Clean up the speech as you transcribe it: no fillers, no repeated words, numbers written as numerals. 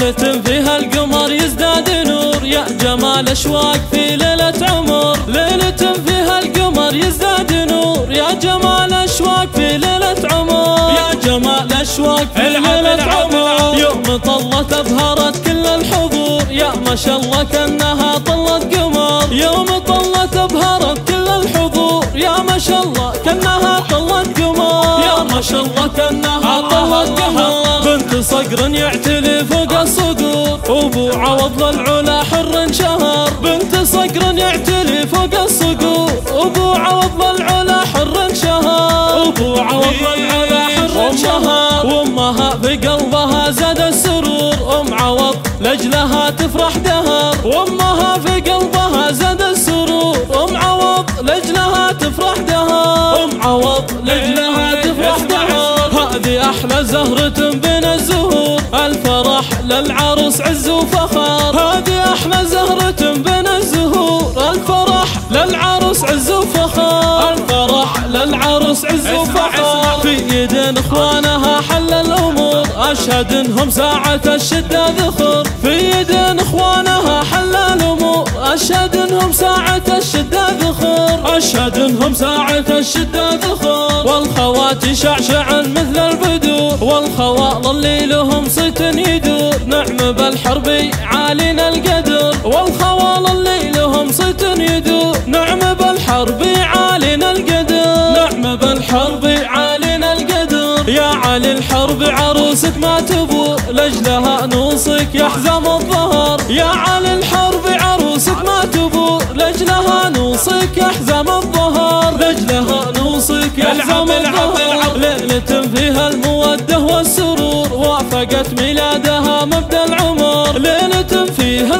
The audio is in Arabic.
ليلة فيها القمر يزداد نور، يا جمال أشواق في ليلة عمر. ليلة فيها القمر يزداد نور، يا جمال أشواق في ليلة عمر. يا جمال أشواق في ليلة عمر. يوم طلت أبهرت كل الحضور، يا ما شاء الله كأنها طلت قمر. يوم طلت أبهرت كل الحضور، يا ما شاء الله كأنها طلت قمر. يا ما شاء الله كأنها طلت قمر. بنت صقر يعتلي فوق الصقور، وابو عوض للعلا حر شهر. بنت صقر يعتلي فوق الصقور، وابو عوض للعلا حر شهر. وابو عوض للعلا حر شهر. وامها بقلبها زاد السرور، ام عوض لاجلها تفرح دهر. وامها في قلبها زاد السرور، ام عوض لاجلها تفرح دهر. ام عوض لاجلها تفرح دهر. هذه احلى زهرة بين الزهور، الفرح للعروس عز وفخر. هذه احلى زهرة بين الزهور، الفرح للعروس عز وفخر. الفرح للعروس عز وفخر. في يد اخوانها حل الامور، اشهد انهم ساعة الشدة ذخر. في يد اخوانها حل الامور، اشهد انهم ساعة الشدة ذخر. اشهد انهم ساعة الشدة ذخر. والخوات شعشعا مثل البدور، والخوال اللي لهم صيت يدور. نعم بالحرب عالينا القدر، والخوال اللي لهم صيت يدور. نعم بالحرب عالينا القدر، نعم بالحرب عالينا القدر. يا علي الحرب عروسك ما تبور، لاجلها نوصك يا حزام الظهر. يا علي الحرب عروسك ما تبور، لاجلها نوصك يا حزام الظهر. لاجلها نوصك يا حزام الظهر. ليلة فيها المودة والسرور، وافقت ميلادها مبدأ العمر. ليلة فيها